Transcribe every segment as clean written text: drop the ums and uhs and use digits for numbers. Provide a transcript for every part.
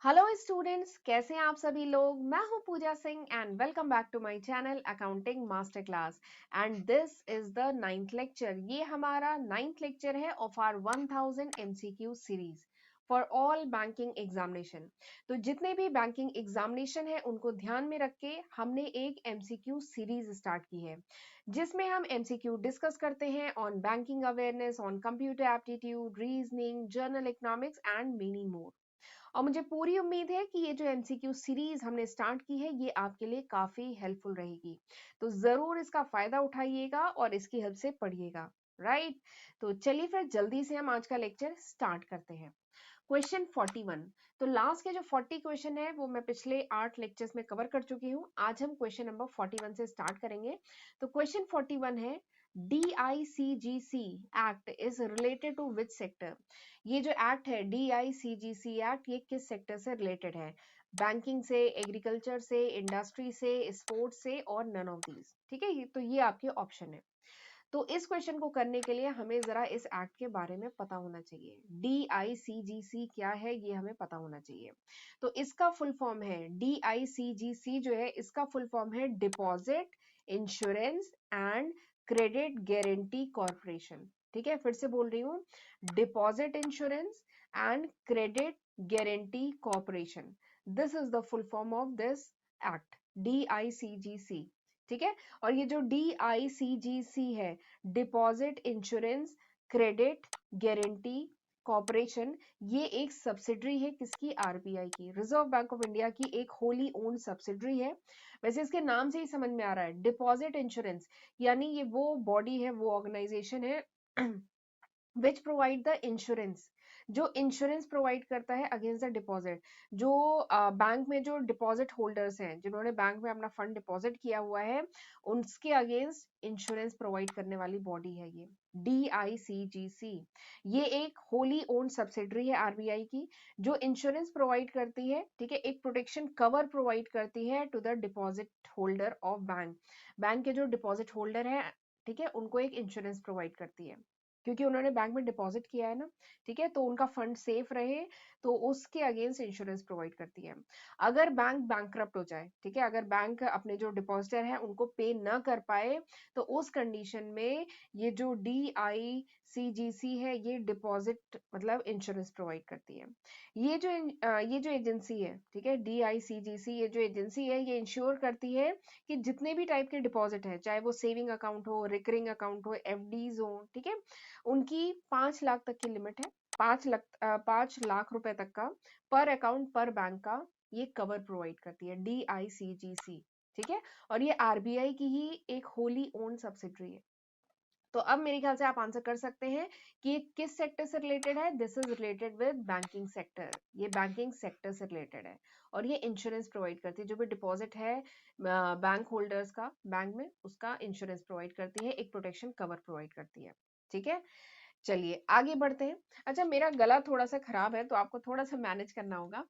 Hello students, कैसे हैं आप सभी लोग। मैं हूं Puja Singh and welcome back to my channel accounting master class. And this is the 9th lecture. ये हमारा 9th लेक्चर है of our 1000 MCQ series for all banking examination. तो जितने भी बैंकिंग एग्जामिनेशन है उनको ध्यान में रख के हमने एक एमसीक्यू सीरीज स्टार्ट की है, जिसमें हम एमसीक्यू डिस्कस करते हैं on banking awareness, on computer aptitude, reasoning, journal economics and many more. और मुझे पूरी उम्मीद है कि ये जो एमसीक्यू सीरीज हमने स्टार्ट की है ये आपके लिए काफी हेल्पफुल रहेगी। तो जरूर इसका फायदा उठाइएगा और इसकी हेल्प से पढ़िएगा। राइट, तो चलिए फिर जल्दी से हम आज का लेक्चर स्टार्ट करते हैं। क्वेश्चन 41। तो लास्ट के जो 40 क्वेश्चन है वो मैं पिछले 8 लेक्चर्स में कवर कर चुकी हूँ। आज हम क्वेश्चन नंबर 41 से स्टार्ट करेंगे। तो क्वेश्चन 41 है, DICGC act is related to which sector. ये जो एक्ट है DICGC एक्ट, ये किस सेक्टर से रिलेटेड है? बैंकिंग से, एग्रीकल्चर से, इंडस्ट्री से, स्पोर्ट्स से और नन ऑफ दीज। ठीक है, तो ये आपके ऑप्शन है। तो इस क्वेश्चन को करने के लिए हमें जरा इस एक्ट के बारे में पता होना चाहिए। DICGC क्या है ये हमें पता होना चाहिए। तो इसका फुल फॉर्म है, DICGC जो है इसका फुल फॉर्म है deposit insurance and credit guarantee corporation. ठीक है, फिर से बोल रही हूँ, deposit insurance and credit guarantee corporation. This is the full form of this act, DICGC। ठीक है, और ये जो DICGC है, deposit insurance credit guarantee corporation, ये एक सब्सिडरी है किसकी? RBI की, रिजर्व बैंक ऑफ इंडिया की एक होली ओन्ड सब्सिडरी है। वैसे इसके नाम से ही समझ में आ रहा है, डिपॉजिट इंश्योरेंस यानी ये वो बॉडी है, वो ऑर्गेनाइजेशन है विच प्रोवाइड द इंश्योरेंस, जो इंश्योरेंस प्रोवाइड करता है अगेंस्ट द डिपॉजिट। जो बैंक में जो डिपॉजिट होल्डर्स हैं, जिन्होंने बैंक में अपना फंड डिपॉजिट किया हुआ है, उनके अगेंस्ट इंश्योरेंस प्रोवाइड करने वाली बॉडी है ये DICGC। ये एक होली ओन्ड सब्सिडरी है RBI की, जो इंश्योरेंस प्रोवाइड करती है। ठीक है, एक प्रोटेक्शन कवर प्रोवाइड करती है to the deposit holder of bank. Bank के जो डिपॉजिट होल्डर है, ठीक है, उनको एक इंश्योरेंस प्रोवाइड करती है, क्योंकि उन्होंने बैंक में डिपॉजिट किया है ना। ठीक है, तो उनका फंड सेफ रहे, तो उसके अगेंस्ट इंश्योरेंस प्रोवाइड करती है। अगर बैंक बैंकरप्ट हो जाए, ठीक है, अगर बैंक अपने जो डिपॉजिटर है उनको पे न कर पाए, तो उस कंडीशन में ये जो DICGC है ये डिपॉजिट मतलब इंश्योरेंस प्रोवाइड करती है। ये जो एजेंसी है, ठीक है, DICGC, ये जो एजेंसी है ये इंश्योर करती है कि जितने भी टाइप के डिपॉजिट है, चाहे वो सेविंग अकाउंट हो, रिकरिंग अकाउंट हो, FDs हो, ठीक है, उनकी 5 लाख तक की लिमिट है। 5 लाख रुपए तक का पर अकाउंट पर बैंक का ये कवर प्रोवाइड करती है DICGC। ठीक है, और ये RBI की ही एक होली ओन सब्सिडरी है। तो अब मेरे ख्याल से आप आंसर कर सकते हैं कि ये किस सेक्टर से रिलेटेड है। This is related with banking sector, ये बैंकिंग सेक्टर से रिलेटेड है। और ये इंश्योरेंस प्रोवाइड करती है, जो भी डिपॉजिट है बैंक होल्डर्स का बैंक में, उसका इंश्योरेंस प्रोवाइड करती है, एक प्रोटेक्शन कवर प्रोवाइड करती है। ठीक है, चलिए आगे बढ़ते हैं। अच्छा, मेरा गला थोड़ा सा खराब है तो आपको थोड़ा सा मैनेज करना होगा।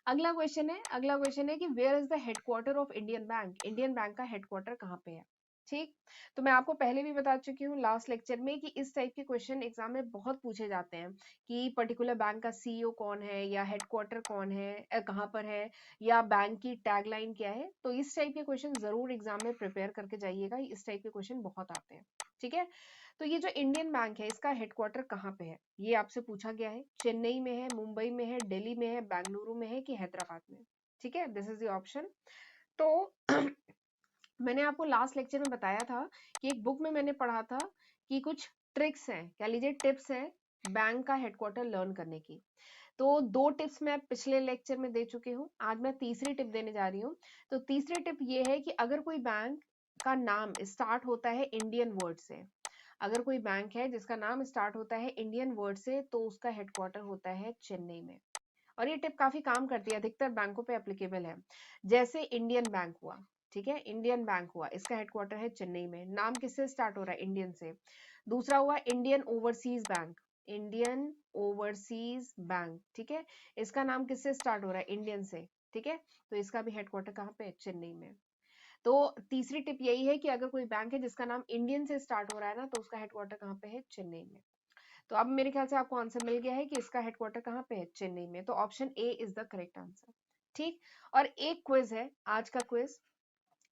अगला क्वेश्चन है कि where is the headquarter of Indian Bank. Indian Bank का हेडक्वार्टर कहाँ पे है? ठीक, तो मैं आपको पहले भी बता चुकी हूँ लास्ट लेक्चर में कि इस टाइप के क्वेश्चन एग्जाम में बहुत पूछे जाते हैं कि पर्टिकुलर बैंक का CEO कौन है, या हेडक्वार्टर कौन है, कहाँ पर है, या बैंक की टैगलाइन क्या है। तो इस टाइप के क्वेश्चन जरूर एग्जाम में प्रिपेयर करके जाइएगा, इस टाइप के क्वेश्चन बहुत आते हैं। ठीक है, तो ये जो इंडियन बैंक है इसका हेडक्वार्टर कहाँ पे है, ये आपसे पूछा गया है। चेन्नई में है, मुंबई में है, दिल्ली में है, बेंगलुरु में है कि हैदराबाद में? ठीक है, दिस इज द ऑप्शन। तो मैंने आपको लास्ट लेक्चर में बताया था कि एक बुक में मैंने पढ़ा था कि कुछ ट्रिक्स हैं, कह लीजिए टिप्स हैं बैंक का हेडक्वार्टर लर्न करने की। तो 2 टिप्स मैं पिछले लेक्चर में दे चुकी हूँ, आज मैं तीसरी टिप देने जा रही हूँ। तो तीसरी टिप ये है कि अगर कोई बैंक का नाम स्टार्ट होता है इंडियन वर्ड से, अगर कोई बैंक है जिसका नाम स्टार्ट होता है इंडियन वर्ड से, तो उसका हेडक्वार्टर होता है चेन्नई में। और ये टिप काफी काम करती है, अधिकतर बैंकों पे एप्लीकेबल है। जैसे इंडियन बैंक हुआ, ठीक है, इंडियन बैंक हुआ, इसका हेडक्वार्टर है चेन्नई में, नाम किससे स्टार्ट हो रहा है? इंडियन से। दूसरा हुआ Indian overseas bank, Indian overseas bank, ठीक है, इसका नाम किससे स्टार्ट हो रहा है? इंडियन से। ठीक है, तो इसका भी हेडक्वार्टर कहाँ पे है? चेन्नई में। तो तीसरी टिप यही है कि अगर कोई बैंक है जिसका नाम इंडियन से स्टार्ट हो रहा है ना, तो उसका हेडक्वार्टर कहाँ पे है? चेन्नई में। तो अब मेरे ख्याल से आपको आंसर मिल गया है कि इसका हेडक्वार्टर कहाँ पे है, चेन्नई में। तो option A is the correct answer. ठीक। और एक क्विज है आज का क्विज।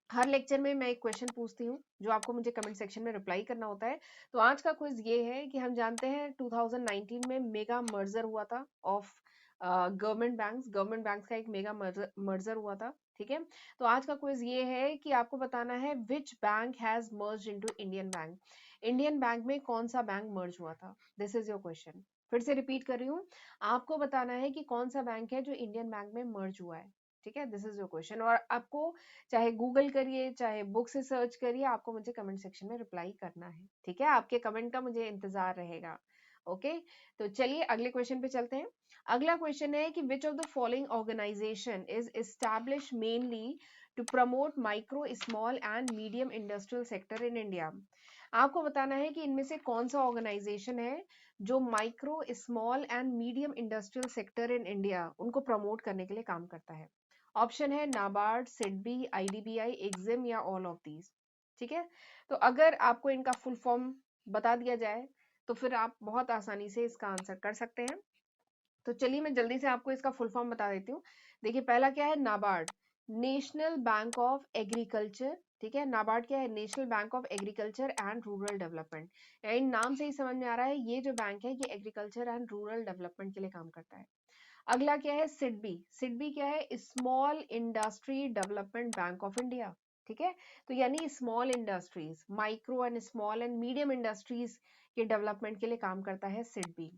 हर लेक्चर में मैं एक क्वेश्चन पूछती हूँ जो आपको मुझे कमेंट सेक्शन में रिप्लाई करना होता है। तो आज का क्विज ये है कि हम जानते हैं 2019 में मेगा मर्जर हुआ था ऑफ गवर्नमेंट बैंक्स का एक मेगा मर्जर हुआ था। ठीक है। तो आज का क्विज ये है कि आपको बताना है which bank has merge into Indian Bank. Indian bank में कौन सा बैंक मर्ज हुआ था, दिस इज योर क्वेश्चन। फिर से रिपीट कर रही हूँ, आपको बताना है कि कौन सा बैंक है जो इंडियन बैंक में मर्ज हुआ है। ठीक है, दिस इज योर क्वेश्चन। और आपको चाहे गूगल करिए चाहे बुक से सर्च करिए, आपको मुझे कमेंट सेक्शन में रिप्लाई करना है। ठीक है, आपके कमेंट का मुझे इंतजार रहेगा। ओके। तो चलिए अगले क्वेश्चन पे चलते हैं। अगला क्वेश्चन है कि which of the following organisation is establish mainly to promote micro small and medium industrial sector in India. आपको बताना है कि इनमें से कौन सा ऑर्गेनाइजेशन है जो micro small and medium industrial sector in India उनको प्रमोट करने के लिए काम करता है। ऑप्शन है नाबार्ड, सिडबी, आईडीबीआई, एग्जिम या ऑल ऑफ दीज। ठीक है। तो अगर आपको इनका फुल फॉर्म बता दिया जाए तो फिर आप बहुत आसानी से इसका आंसर कर सकते हैं। तो चलिए मैं जल्दी से आपको इसका फुल फॉर्म बता देती हूँ। देखिए पहला क्या है, NABARD, national bank of agriculture. ठीक है, नाबार्ड क्या है, national bank of agriculture and rural development. इन नाम से ही समझ में आ रहा है ये जो बैंक है ये एग्रीकल्चर एंड रूरल डेवलपमेंट के लिए काम करता है। अगला क्या है, सिडबी। सिडबी क्या है, small industry development Bank of India. ठीक है। तो यानी small industries, micro and small and medium industries के डेवलपमेंट के लिए काम करता है सिडबी।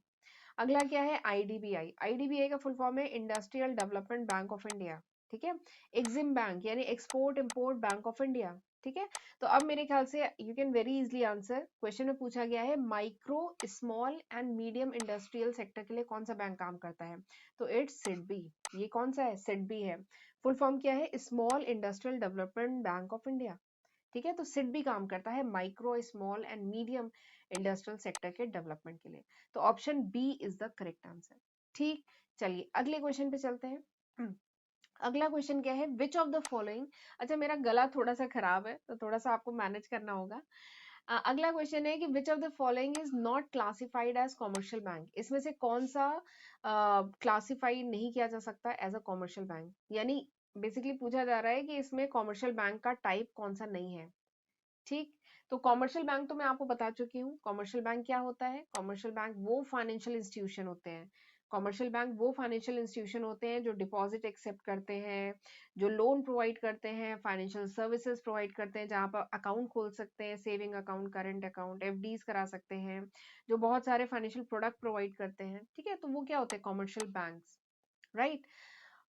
अगला क्या है, आईडीबीआई। आईडीबीआई का फुल फॉर्म है industrial Development Bank of India. ठीक है। एग्जिम बैंक यानी export import bank of India. ठीक है। तो अब मेरे ख्याल से you can very easily answer. Question में पूछा गया है micro small and medium industrial sector के लिए कौन सा बैंक काम करता है, तो इट्स सिडबी। ये कौन सा है, सिडबी है। फुल फॉर्म क्या है, Small Industrial Development Bank of India. ठीक है। तो सिडबी काम करता है micro small and medium industrial sector के डेवलपमेंट के लिए। तो option B is the correct answer. ठीक। चलिए अगले क्वेश्चन पे चलते हैं। अगला क्वेश्चन क्या है, विच ऑफ द फॉलोइंग। अच्छा मेरा गला थोड़ा सा खराब है तो थोड़ा सा आपको मैनेज करना होगा। अगला क्वेश्चन है कि which of the following is not classified as commercial bank. इसमें से कौन सा क्लासिफाई नहीं किया जा सकता एज अ कॉमर्शियल बैंक, यानी बेसिकली पूछा जा रहा है कि इसमें कॉमर्शियल बैंक का टाइप कौन सा नहीं है। ठीक। तो कॉमर्शियल बैंक तो मैं आपको बता चुकी हूँ, कॉमर्शियल बैंक क्या होता है। कॉमर्शियल बैंक वो फाइनेंशियल इंस्टीट्यूशन होते हैं, कॉमर्शियल बैंक वो फाइनेंशियल इंस्टीट्यूशन होते हैं जो डिपॉजिट एक्सेप्ट करते हैं, जो लोन प्रोवाइड करते हैं, फाइनेंशियल सर्विसेज प्रोवाइड करते हैं, जहाँ पर अकाउंट खोल सकते हैं, saving account, current account, FDs करा सकते हैं, जो बहुत सारे फाइनेंशियल प्रोडक्ट प्रोवाइड करते हैं। ठीक है, तो वो क्या होते हैं, कॉमर्शियल बैंक्स। राइट।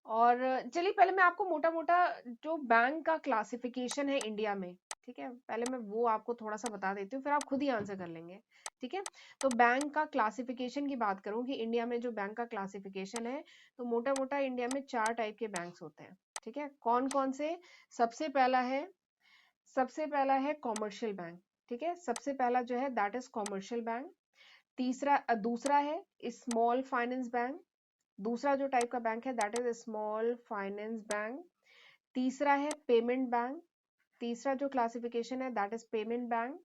और चलिए पहले मैं आपको मोटा मोटा जो बैंक का क्लासिफिकेशन है इंडिया में, ठीक है, पहले मैं वो आपको थोड़ा सा बता देती हूँ, फिर आप खुद ही आंसर कर लेंगे। ठीक है। तो बैंक का क्लासिफिकेशन की बात करूं कि इंडिया में जो बैंक का क्लासिफिकेशन है, तो मोटा मोटा इंडिया में 4 टाइप के बैंक्स होते हैं। ठीक है, कौन कौन से। सबसे पहला है कॉमर्शियल बैंक। ठीक है, सबसे पहला जो है दैट इज कॉमर्शियल बैंक। दूसरा है स्मॉल फाइनेंस बैंक। दूसरा जो टाइप का बैंक है that is small finance bank. तीसरा है पेमेंट बैंक। तीसरा जो क्लासिफिकेशन है दैट इज पेमेंट बैंक।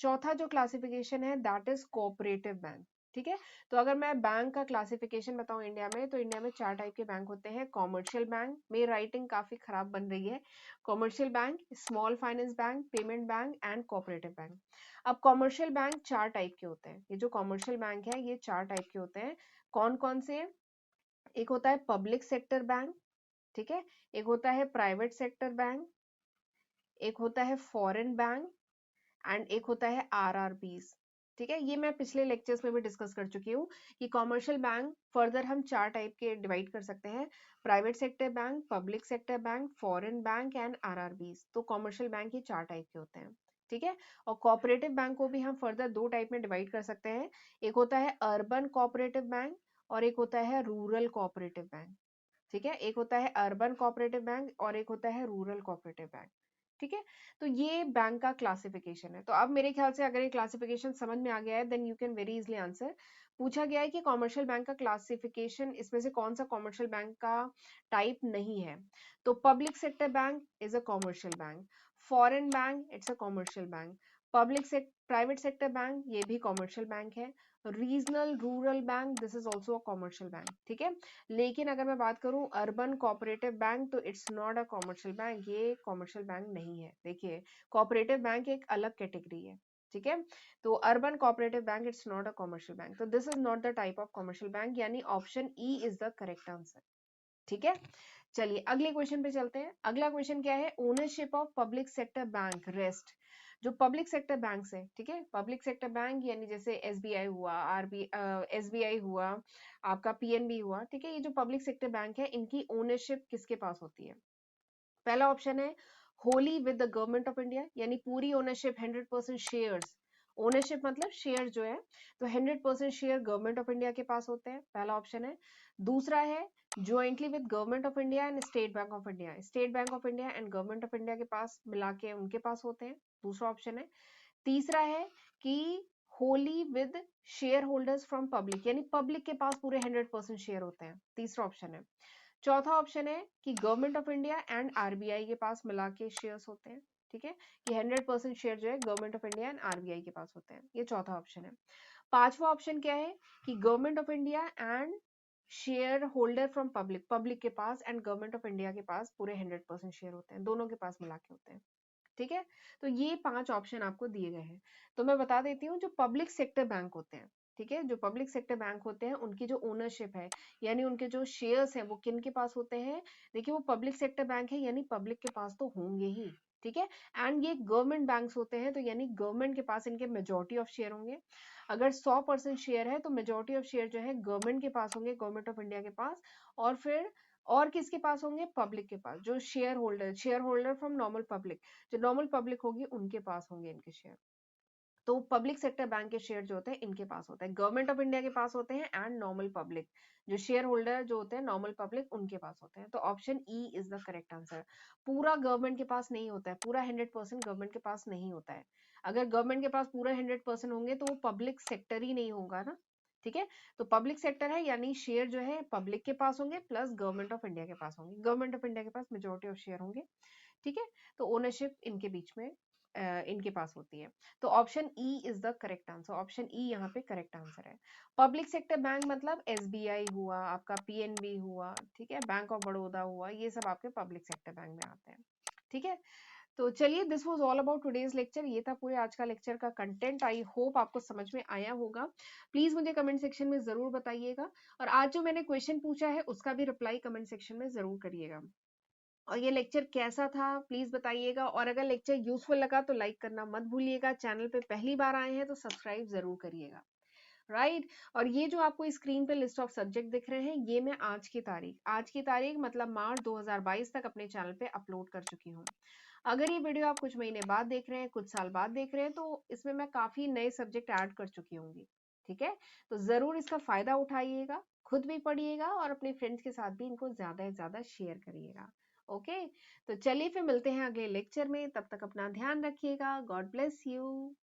चौथा जो क्लासिफिकेशन है दैट इज कोऑपरेटिव बैंक। ठीक है। तो अगर मैं बैंक का क्लासिफिकेशन बताऊं इंडिया में, तो इंडिया में 4 टाइप के बैंक होते हैं। कॉमर्शियल बैंक, मेरी राइटिंग काफी खराब बन रही है। Commercial bank, small finance bank, payment bank and cooperative bank. अब कॉमर्शियल बैंक 4 टाइप के होते हैं। ये जो कॉमर्शियल बैंक है ये 4 टाइप के होते हैं। कौन कौन से। एक होता है पब्लिक सेक्टर बैंक। ठीक है। एक होता है प्राइवेट सेक्टर बैंक। एक होता है फॉरेन बैंक एंड एक होता है आरआरबीज। ठीक है, ये मैं पिछले लेक्चर्स में भी डिस्कस कर चुकी हूँ कि कॉमर्शियल बैंक फर्दर हम 4 टाइप के डिवाइड कर सकते हैं। Private sector bank, public sector bank, foreign bank and RRBs. तो कॉमर्शियल बैंक ये 4 टाइप के होते हैं। ठीक है। और कोऑपरेटिव बैंक को भी हम फर्दर 2 टाइप में डिवाइड कर सकते हैं। एक होता है अर्बन कोऑपरेटिव बैंक और एक होता है रूरल कोऑपरेटिव बैंक। ठीक है, एक होता है अर्बन कोऑपरेटिव बैंक और एक होता है रूरल कोऑपरेटिव बैंक। ठीक है। तो ये बैंक का क्लासिफिकेशन है। तो अब मेरे ख्याल से अगर ये क्लासिफिकेशन समझ में आ गया है then you can very easily answer. पूछा गया है कि कॉमर्शियल बैंक का क्लासिफिकेशन, इसमें से कौन सा कॉमर्शियल बैंक का टाइप नहीं है। तो public sector bank is a commercial bank, foreign bank it's a commercial bank, private sector bank ये भी कॉमर्शियल बैंक है, regional rural bank, this is also a commercial bank, ठीक है। लेकिन अगर मैं बात करूं अर्बन कोऑपरेटिव बैंक, तो it's not a commercial bank, ये कॉमर्शियल बैंक नहीं है। देखिए कोऑपरेटिव बैंक एक अलग कैटेगरी है, ठीक है। तो urban cooperative bank it's not a commercial bank, तो this is not the type of commercial bank, यानी option E is the correct answer, ठीक है। चलिए अगले क्वेश्चन पे चलते हैं। अगला क्वेश्चन क्या है, ownership of public sector bank rest, जो पब्लिक सेक्टर बैंक्स है, ठीक है, पब्लिक सेक्टर बैंक यानी जैसे एसबीआई हुआ, एसबीआई हुआ, आपका पीएनबी हुआ, ठीक है, ये जो पब्लिक सेक्टर बैंक है इनकी ओनरशिप किसके पास होती है। पहला ऑप्शन है Holi with the government of India, यानी पूरी ओनरशिप 100% शेयर्स, ओनरशिप मतलब शेयर जो है, तो 100% शेयर गवर्नमेंट ऑफ इंडिया के पास होते हैं, पहला ऑप्शन है। दूसरा है jointly with government of India and state bank of India, state bank of India and government of India के पास मिला के उनके पास होते हैं, दूसरा ऑप्शन है। तीसरा है कि Holi with share holders from public, यानी पब्लिक के पास पूरे 100% शेयर होते हैं, तीसरा ऑप्शन है। चौथा ऑप्शन है कि government of India and RBI के पास मिला के शेयर्स होते हैं, ठीक है, कि 100% शेयर जो है government of India and RBI के पास होते हैं, ये चौथा ऑप्शन है। पांचवा ऑप्शन क्या है कि government of India and share holder from public, public के पास एंड गवर्नमेंट ऑफ इंडिया के पास पूरे 100% शेयर होते हैं, दोनों के पास मिला के होते हैं, ठीक है। तो ये 5 ऑप्शन आपको दिए गए हैं। तो मैं बता देती हूँ, जो पब्लिक सेक्टर बैंक होते हैं, ठीक है, जो पब्लिक सेक्टर बैंक होते हैं उनकी जो ओनरशिप है, यानी उनके जो शेयर्स हैं वो किन के पास होते हैं। देखिए वो पब्लिक सेक्टर बैंक है यानी पब्लिक के पास तो होंगे ही, ठीक है। एंड ये गवर्नमेंट बैंक्स होते हैं, तो यानी गवर्नमेंट के पास इनके मेजोरिटी ऑफ शेयर होंगे। अगर 100% शेयर है तो मेजोरिटी ऑफ शेयर जो है गवर्नमेंट के पास होंगे, गवर्नमेंट ऑफ इंडिया के पास। और फिर और किसके पास होंगे, पब्लिक के पास, जो share holder from normal public, जो नॉर्मल पब्लिक होगी उनके पास होंगे इनके शेयर। तो पब्लिक सेक्टर बैंक के शेयर जो होते हैं इनके पास होते हैं, गवर्नमेंट ऑफ इंडिया के पास होते हैं एंड नॉर्मल पब्लिक, जो शेयर होल्डर जो होते हैं नॉर्मल पब्लिक उनके पास होते हैं। तो option E is the correct answer. पूरा गवर्नमेंट के पास नहीं होता है, पूरा 100% गवर्नमेंट के पास नहीं होता है। अगर गवर्नमेंट के पास पूरा 100% होंगे तो वो पब्लिक सेक्टर ही नहीं होगा ना, ठीक है। तो पब्लिक सेक्टर है यानी शेयर जो है पब्लिक के पास होंगे प्लस गवर्नमेंट ऑफ इंडिया के पास होंगे, गवर्नमेंट ऑफ इंडिया के पास मेजोरिटी ऑफ शेयर होंगे, ठीक है। तो ओनरशिप इनके बीच में इनके पास होती है। तो option E is the correct answer, option E यहाँ पे करेक्ट आंसर है। पब्लिक सेक्टर बैंक मतलब एसबीआई हुआ, आपका पीएनबी हुआ, ठीक है, बैंक ऑफ बड़ौदा हुआ, ये सब आपके पब्लिक सेक्टर बैंक में आते हैं, ठीक है। तो चलिए this was all about today's lecture, ये था पूरे आज का लेक्चर का कंटेंट। आई होप आपको समझ में आया होगा। प्लीज मुझे कमेंट सेक्शन में जरूर बताइएगा, और आज जो मैंने क्वेश्चन पूछा है उसका भी रिप्लाई कमेंट सेक्शन में जरूर करिएगा। और ये लेक्चर कैसा था प्लीज बताइएगा, और अगर लेक्चर यूजफुल लगा तो लाइक करना मत भूलिएगा, चैनल पे पहली बार आए हैं तो सब्सक्राइब जरूर करिएगा, राइट। और ये जो आपको स्क्रीन पे लिस्ट ऑफ सब्जेक्ट दिख रहे हैं, ये मैं आज की तारीख मतलब मार्च 2022 तक अपने चैनल पे अपलोड कर चुकी हूँ। अगर ये वीडियो आप कुछ महीने बाद देख रहे हैं, कुछ साल बाद देख रहे हैं, तो इसमें मैं काफी नए सब्जेक्ट ऐड कर चुकी होंगी, ठीक है। तो जरूर इसका फायदा उठाइएगा, खुद भी पढ़िएगा और अपने फ्रेंड्स के साथ भी इनको ज्यादा से ज्यादा शेयर करिएगा। ओके, तो चलिए फिर मिलते हैं अगले लेक्चर में, तब तक अपना ध्यान रखिएगा, गॉड ब्लेस यू।